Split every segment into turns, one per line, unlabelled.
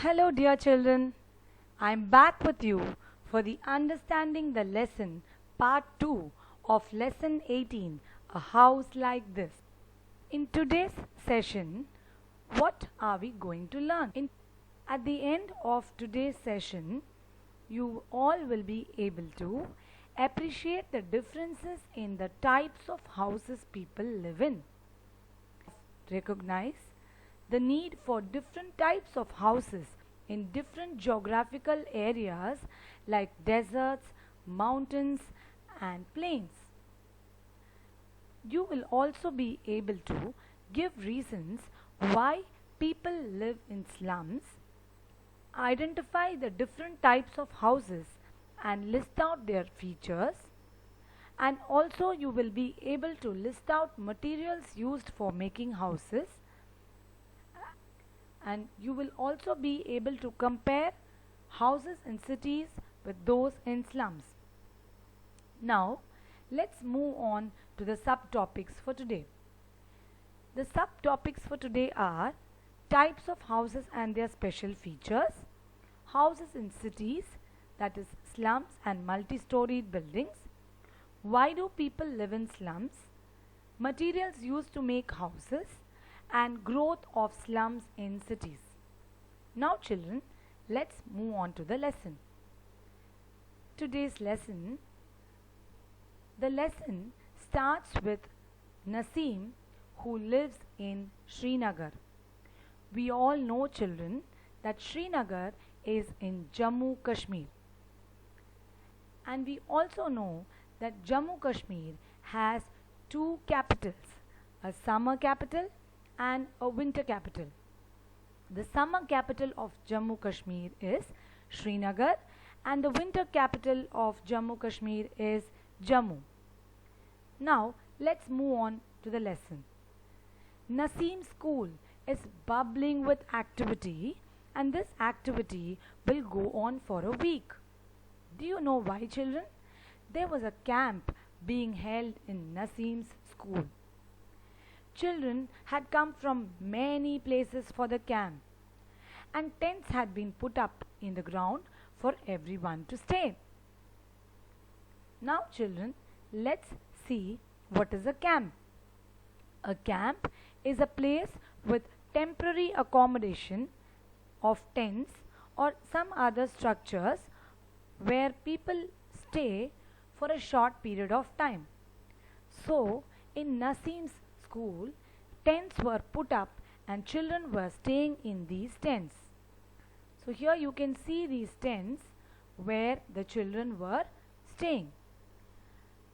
Hello, dear children. I'm back with you for the Understanding the Lesson Part 2 of Lesson 18, A House Like This. In today's session, what are we going to learn? At the end of today's session, you all will be able to appreciate the differences in the types of houses people live in. Recognize the need for different types of houses in different geographical areas like deserts, mountains and plains. You will also be able to give reasons why people live in slums, identify the different types of houses and list out their features, and also you will be able to list out materials used for making houses, and you will also be able to compare houses in cities with those in slums. Now, let's move on to the subtopics for today. The subtopics for today are types of houses and their special features, houses in cities, that is slums and multi-storied buildings, why do people live in slums, materials used to make houses, and growth of slums in cities. Now children, let's move on to the lesson. Today's lesson, the lesson starts with Naseem, who lives in Srinagar. We all know children that Srinagar is in Jammu Kashmir, and we also know that Jammu Kashmir has two capitals, a summer capital and a winter capital. The summer capital of Jammu Kashmir is Srinagar and the winter capital of Jammu Kashmir is Jammu. Now let's move on to the lesson. Naseem's school is bubbling with activity, and this activity will go on for a week. Do you know why, children? There was a camp being held in Naseem's school. Children had come from many places for the camp, and tents had been put up in the ground for everyone to stay. Now children, let's see what is a camp. A camp is a place with temporary accommodation of tents or some other structures where people stay for a short period of time. So in Naseem's school, tents were put up and children were staying in these tents. So here you can see these tents where the children were staying.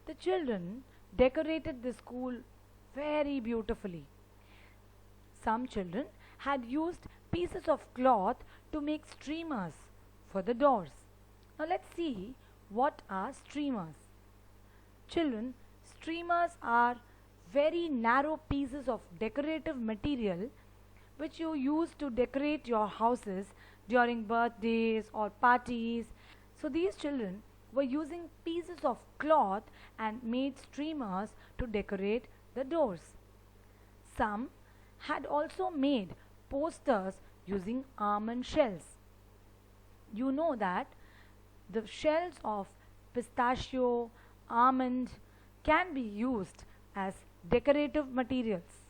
The children decorated the school very beautifully. Some children had used pieces of cloth to make streamers for the doors. Now let's see what are streamers. Children, streamers are very narrow pieces of decorative material which you use to decorate your houses during birthdays or parties. So these children were using pieces of cloth and made streamers to decorate the doors. Some had also made posters using almond shells. You know that the shells of pistachio, almond can be used as decorative materials.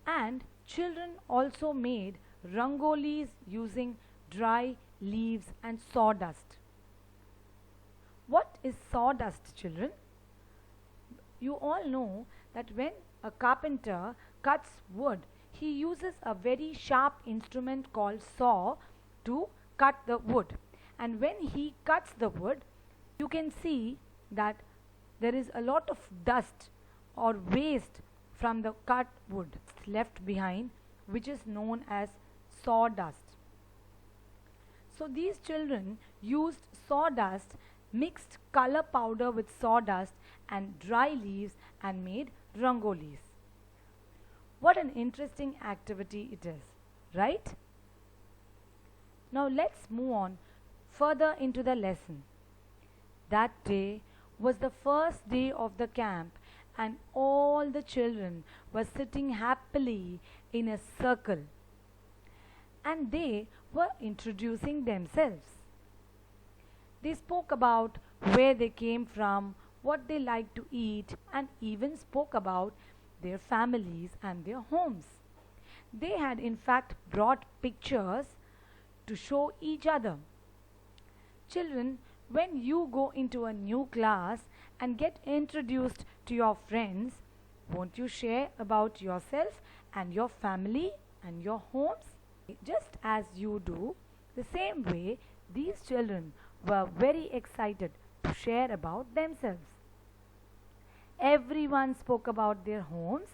And children also made rangolis using dry leaves and sawdust. What is sawdust, children? You all know that when a carpenter cuts wood, he uses a very sharp instrument called saw to cut the wood. And when he cuts the wood, you can see that there is a lot of dust or waste from the cut wood left behind, which is known as sawdust. So these children used sawdust, mixed color powder with sawdust and dry leaves and made rangolis. What an interesting activity it is, right? Now let's move on further into the lesson. That day was the first day of the camp, and all the children were sitting happily in a circle. and they were introducing themselves. They spoke about where they came from, what they liked to eat, and even spoke about their families and their homes. They had in fact brought pictures to show each other. Children, when you go into a new class and get introduced to your friends, won't you share about yourself and your family and your homes? Just as you do, the same way these children were very excited to share about themselves. Everyone spoke about their homes,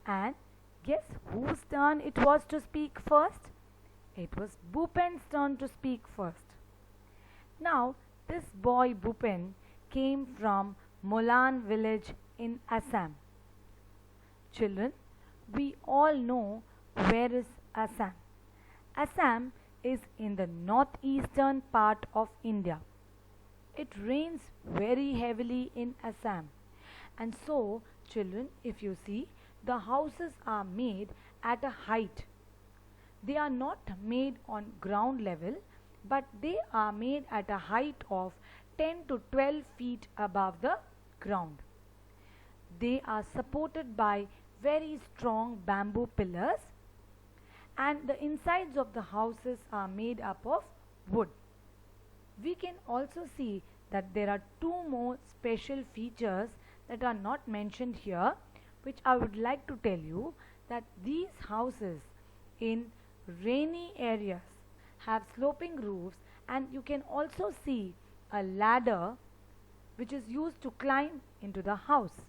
and guess whose turn it was to speak first? It was Bupen's turn to speak first. Now, this boy Bupen came from Molan village in Assam. Children, we all know where is Assam. Assam is in the northeastern part of India. It rains very heavily in Assam. And so, children, if you see, the houses are made at a height. They are not made on ground level, but they are made at a height of 10 to 12 feet above the ground. They are supported by very strong bamboo pillars, and the insides of the houses are made up of wood. We can also see that there are two more special features that are not mentioned here, which I would like to tell you, that these houses in rainy areas have sloping roofs, and you can also see a ladder which is used to climb into the house.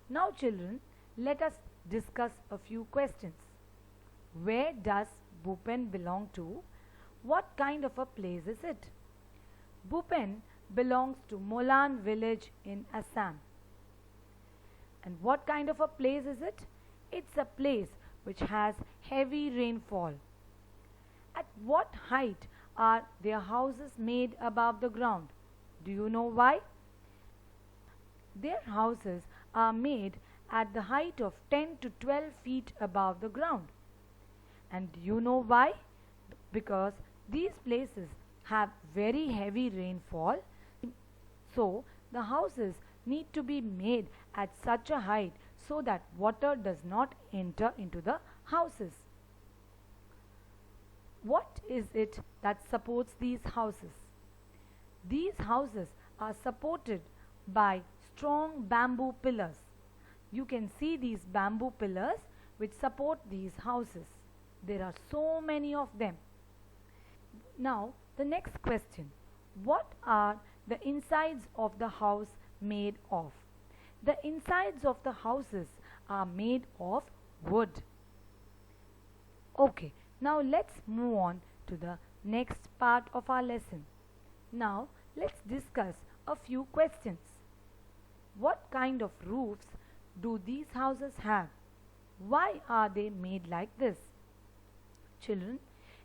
Now children, let us discuss a few questions. Where does Bupen belong to? What kind of a place is it? Bupen belongs to Molan village in Assam. And what kind of a place is it? It's a place which has heavy rainfall. At what height are their houses made above the ground? Do you know why? Their houses are made at the height of 10 to 12 feet above the ground. And do you know why? Because these places have very heavy rainfall, so the houses need to be made at such a height so that water does not enter into the houses. What is it that supports these houses? These houses are supported by strong bamboo pillars. You can see these bamboo pillars which support these houses. There are so many of them. Now, the next question. What are the insides of the house made of? The insides of the houses are made of wood. Okay, now let's move on to the next part of our lesson. Now, let's discuss a few questions. What kind of roofs do these houses have? Why are they made like this? Children,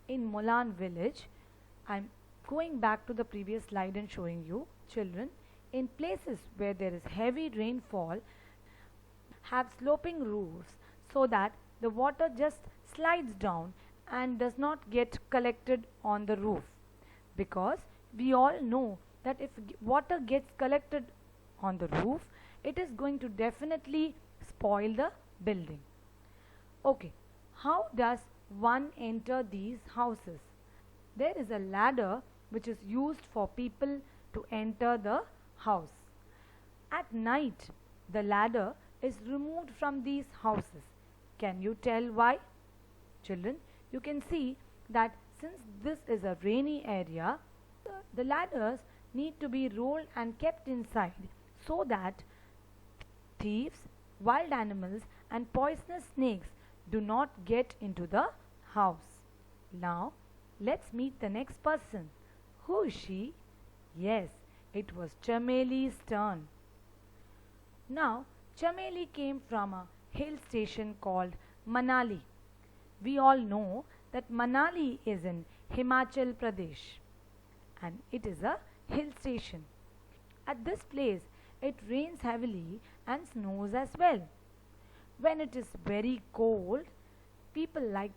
in Molan village, I'm going back to the previous slide and showing you, children, in places where there is heavy rainfall, have sloping roofs so that the water just slides down and does not get collected on the roof. Because we all know that if water gets collected on the roof, it is going to definitely spoil the building. Okay, how does one enter these houses? There is a ladder which is used for people to enter the house. At night, the ladder is removed from these houses. Can you tell why? Children, you can see that since this is a rainy area, the ladders need to be rolled and kept inside so that thieves, wild animals and poisonous snakes do not get into the house. Now, let's meet the next person. Who is she? Yes, it was Chameles' turn. Now, Chameli came from a hill station called Manali. We all know that Manali is in Himachal Pradesh and it is a hill station. At this place, it rains heavily and snows as well. When it is very cold, people like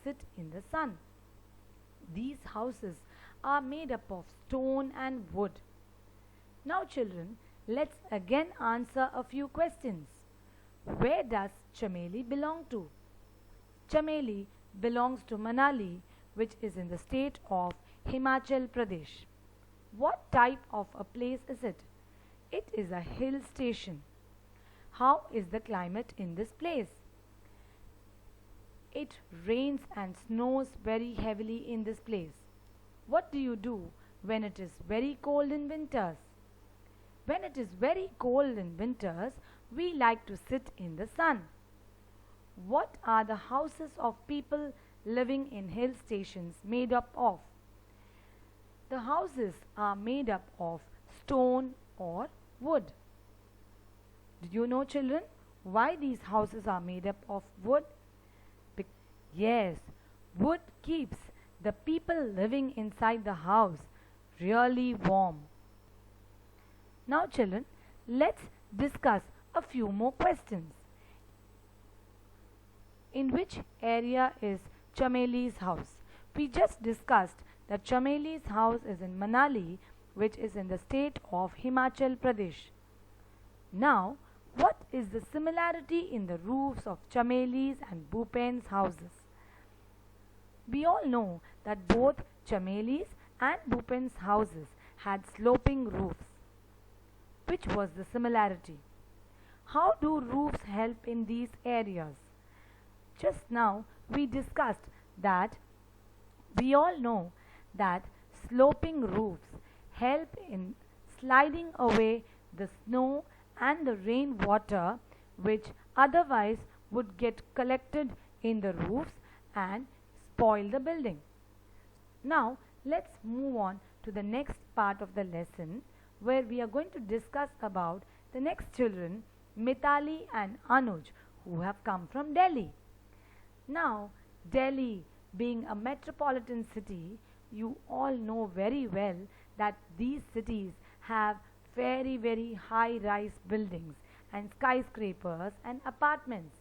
sit in the sun. These houses are made up of stone and wood. Now children, let's again answer a few questions. Where does Chameli belong to? Chameli belongs to Manali, which is in the state of Himachal Pradesh. What type of a place is it? It is a hill station. How is the climate in this place? It rains and snows very heavily in this place. What do you do when it is very cold in winters? When it is very cold in winters, we like to sit in the sun. What are the houses of people living in hill stations made up of? The houses are made up of stone or wood. Do you know, children, why these houses are made up of wood? Yes, wood keeps the people living inside the house really warm. Now children, let's discuss a few more questions. In which area is Chameli's house? We just discussed that Chameli's house is in Manali, which is in the state of Himachal Pradesh. Now, what is the similarity in the roofs of Chameli's and Bupen's houses? We all know that both Chameli's and Bupen's houses had sloping roofs. Which was the similarity? How do roofs help in these areas? Just now we discussed that we all know that sloping roofs help in sliding away the snow and the rainwater which otherwise would get collected in the roofs and spoil the building. Now let's move on to the next part of the lesson, where we are going to discuss about the next children, Mitali and Anuj, who have come from Delhi. Now, Delhi being a metropolitan city, you all know very well that these cities have very high-rise buildings and skyscrapers and apartments.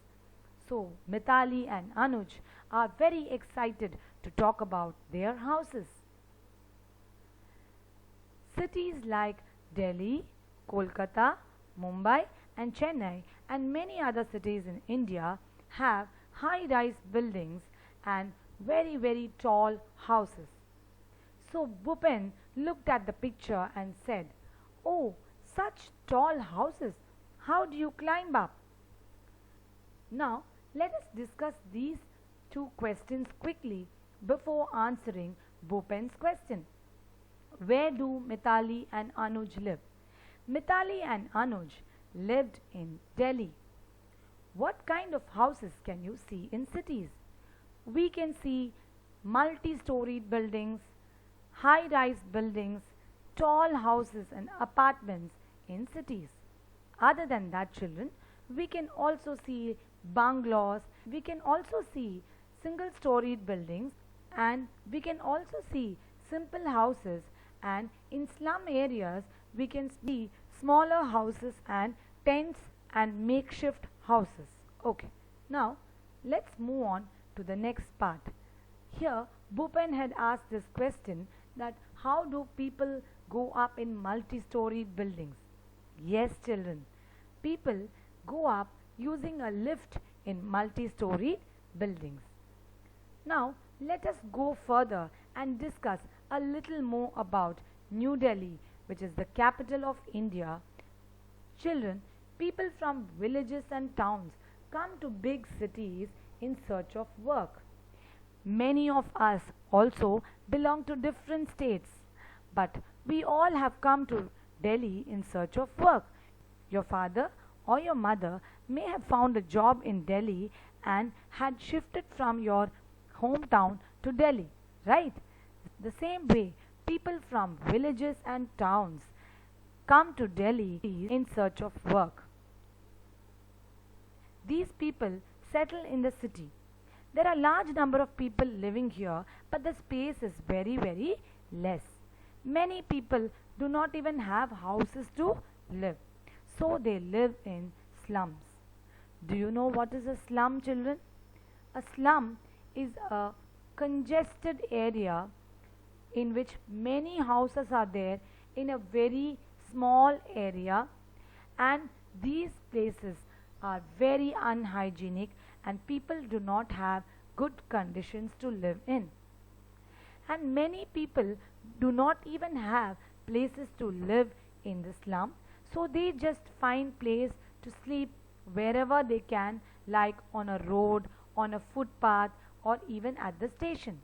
So, Mitali and Anuj are very excited to talk about their houses. Cities like Delhi, Kolkata, Mumbai and Chennai and many other cities in India have high-rise buildings and very tall houses. So Bupen looked at the picture and said, "Oh, such tall houses, how do you climb up?" Now let us discuss these two questions quickly before answering Bupen's question. Where do Mitali and Anuj live? Mitali and Anuj lived in Delhi. What kind of houses can you see in cities? We can see multi-storied buildings, high-rise buildings, tall houses and apartments in cities. Other than that, children, we can also see bungalows, we can also see single-storied buildings, and we can also see simple houses, and in slum areas we can see smaller houses and tents and makeshift houses. Okay, now let's move on to the next part. Here Bupen had asked this question, that how do people go up in multi-storied buildings? Yes children, people go up using a lift in multi-storied buildings. Now let us go further and discuss a little more about New Delhi, which is the capital of India. Children, people from villages and towns come to big cities in search of work. Many of us also belong to different states, but we all have come to Delhi in search of work. Your father or your mother may have found a job in Delhi and had shifted from your hometown to Delhi, right? The same way, people from villages and towns come to Delhi in search of work. These people settle in the city. There are large number of people living here, but the space is very less. Many people do not even have houses to live, so they live in slums. Do you know what is a slum, children? A slum is a congested area in which many houses are there in a very small area, and these places are very unhygienic and people do not have good conditions to live in. And many people do not even have places to live in the slum, so they just find place to sleep wherever they can, like on a road, on a footpath, or even at the station.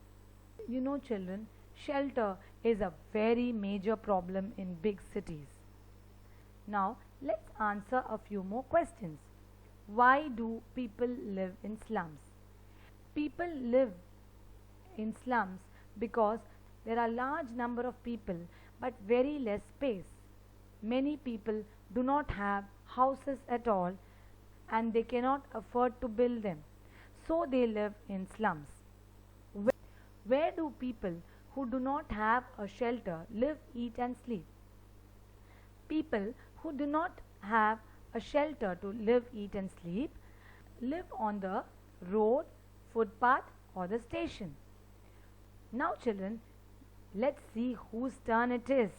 You know, children, shelter is a very major problem in big cities. Now let's answer a few more questions. Why do people live in slums? People live in slums because there are large number of people but very less space. Many people do not have houses at all and they cannot afford to build them, so they live in slums. Where do people who do not have a shelter live, eat and sleep? People who do not have a shelter to live, eat and sleep live on the road, footpath or the station. Now children, let's see whose turn it is.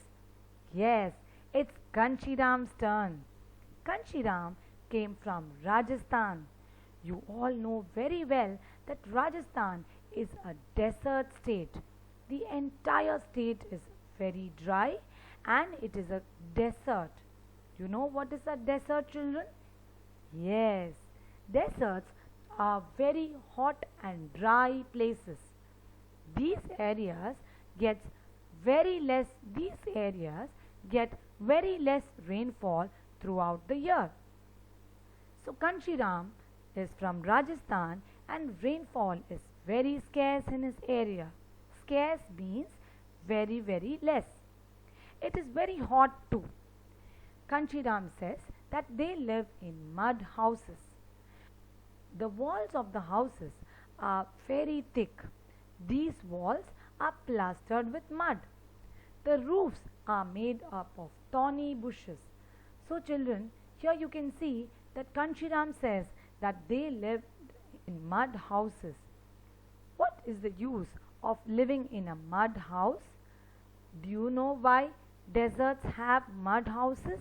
Yes, it's Kanshiram's turn. Kanshiram came from Rajasthan. You all know very well that Rajasthan is a desert state. The entire state is very dry and it is a desert. You know what is a desert, children? Yes, deserts are very hot and dry places. These areas get very less rainfall throughout the year. So Kanshiram is from Rajasthan and rainfall is very scarce in his area. Scarce means very, very less. It is very hot too. Kanshiram says that they live in mud houses. The walls of the houses are very thick. These walls are plastered with mud. The roofs are made up of thorny bushes. So children, here you can see that Kanshiram says that they live in mud houses. What is the use of living in a mud house? Do you know why deserts have mud houses?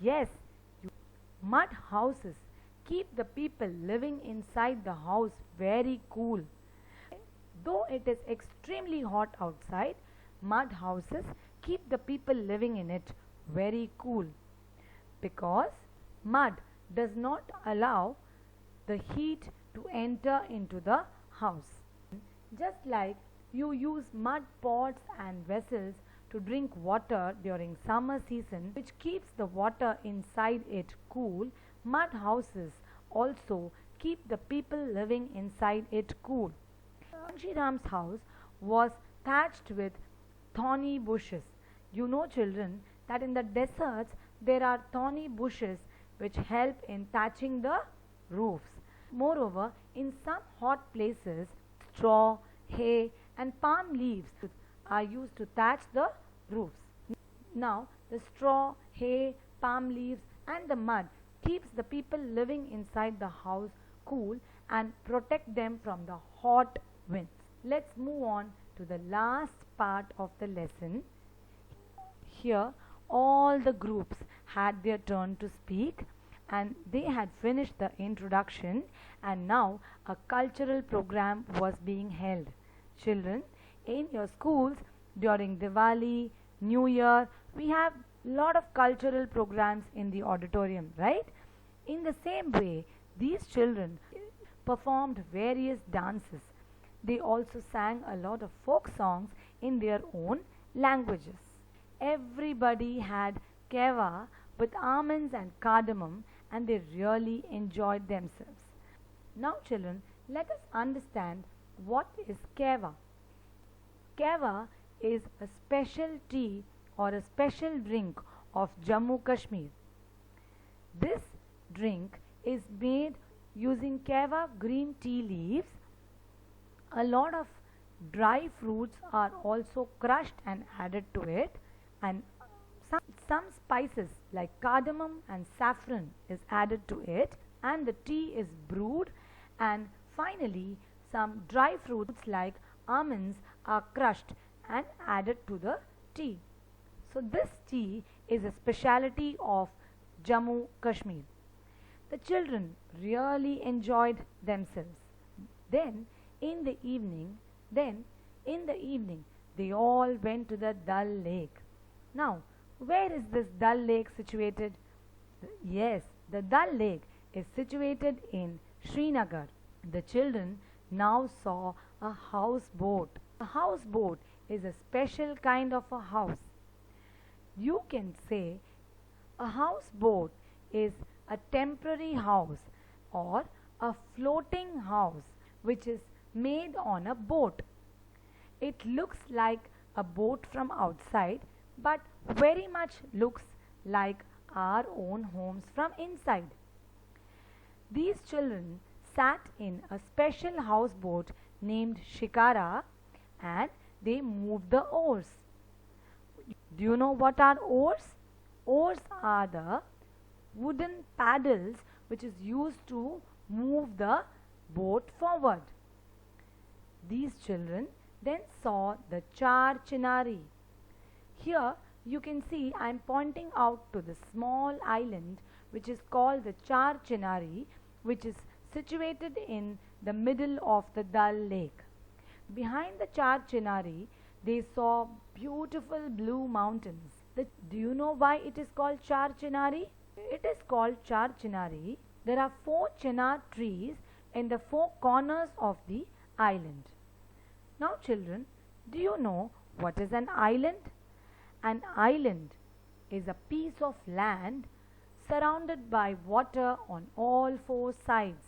Yes, mud houses keep the people living inside the house very cool. Though it is extremely hot outside, mud houses keep the people living in it very cool, because mud does not allow the heat to enter into the house. Just like you use mud pots and vessels to drink water during summer season, which keeps the water inside it cool, mud houses also keep the people living inside it cool. Kanshiram's house was thatched with thorny bushes. You know, children, that in the deserts there are thorny bushes which help in thatching the roofs. Moreover, in some hot places, straw, hay and palm leaves are used to thatch the roofs. Now, the straw, hay, palm leaves and the mud keeps the people living inside the house cool and protect them from the hot winds. Let's move on to the last part of the lesson. Here, all the groups had their turn to speak and they had finished the introduction, and now a cultural program was being held. Children, in your schools during Diwali, New Year, we have lot of cultural programs in the auditorium, right? In the same way, these children performed various dances. They also sang a lot of folk songs in their own languages. Everybody had keva with almonds and cardamom, and they really enjoyed themselves. Now children, let us understand what is keva. Keva is a special tea or a special drink of Jammu Kashmir. This drink is made using keva green tea leaves. A lot of dry fruits are also crushed and added to it, and some spices like cardamom and saffron is added to it, and the tea is brewed and Finally, some dry fruits like almonds are crushed and added to the tea. So this tea is a specialty of Jammu Kashmir. The children really enjoyed themselves. Then in the evening, then in the evening, they all went to the Dal Lake. Now, where is this Dal Lake situated? Yes, the Dal Lake is situated in Srinagar. The children now saw a houseboat. A houseboat is a special kind of a house. You can say a houseboat is a temporary house or a floating house which is made on a boat. It looks like a boat from outside but very much looks like our own homes from inside. These children sat in a special houseboat named Shikara and they moved the oars. Do you know what are oars? Oars are the wooden paddles which is used to move the boat forward. These children then saw the Char Chinari. Here you can see I am pointing out to the small island which is called the Char Chinari, which is situated in the middle of the Dal Lake. Behind the Char Chinari, they saw beautiful blue mountains. Do you know why it is called Char Chinari? It is called Char Chinari. There are 4 chinar trees in the 4 corners of the island. Now children, do you know what is an island? An island is a piece of land surrounded by water on all 4 sides.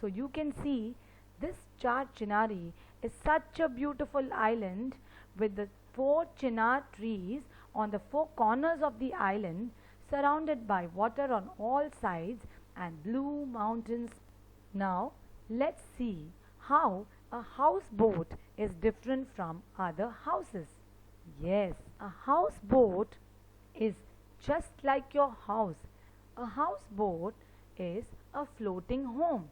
So you can see this Char Chinari is such a beautiful island with the 4 chinar trees on the 4 corners of the island surrounded by water on all sides and blue mountains. Now let's see how a houseboat is different from other houses. Yes, a houseboat is just like your house. A houseboat is a floating home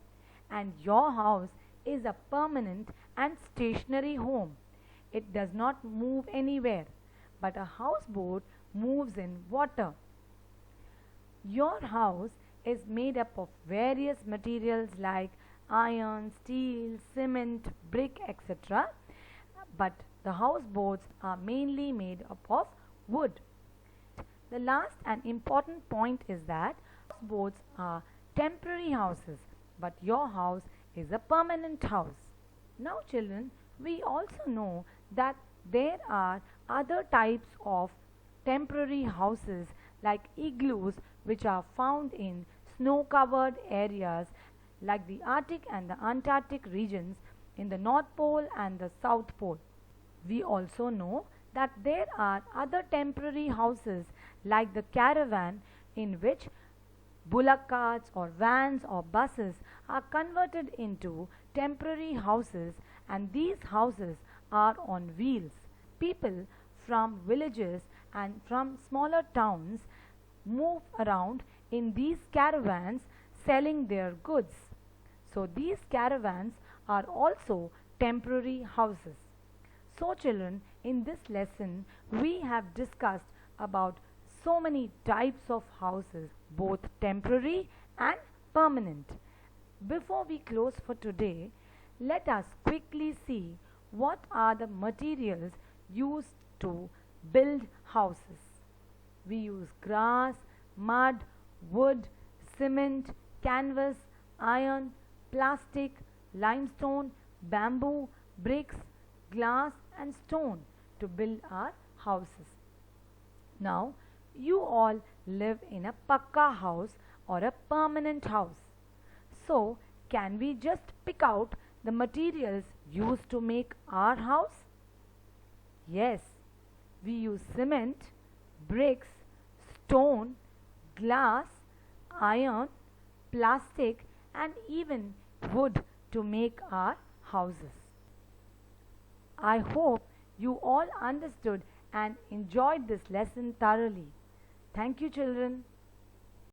and your house is a permanent and stationary home. It does not move anywhere, but a houseboat moves in water. Your house is made up of various materials like iron, steel, cement, brick, etc. But the houseboats are mainly made up of wood. The last and important point is that houseboats are temporary houses, but your house is a permanent house. Now children, we also know that there are other types of temporary houses like igloos which are found in snow-covered areas like the Arctic and the Antarctic regions in the North Pole and the South Pole. We also know that there are other temporary houses like the caravan in which bullock carts or vans or buses are converted into temporary houses, and these houses are on wheels. People from villages and from smaller towns move around in these caravans selling their goods. So these caravans are also temporary houses. So children, in this lesson we have discussed about so many types of houses, both temporary and permanent. Before we close for today, let us quickly see what are the materials used to build houses. We use grass, mud, wood, cement, canvas, iron, plastic, limestone, bamboo, bricks, glass and stone to build our houses. Now, you all live in a pakka house or a permanent house. So, can we just pick out the materials used to make our house? Yes, we use cement, bricks, stone, glass, iron, plastic and even wood to make our houses. I hope you all understood and enjoyed this lesson thoroughly. Thank you, children.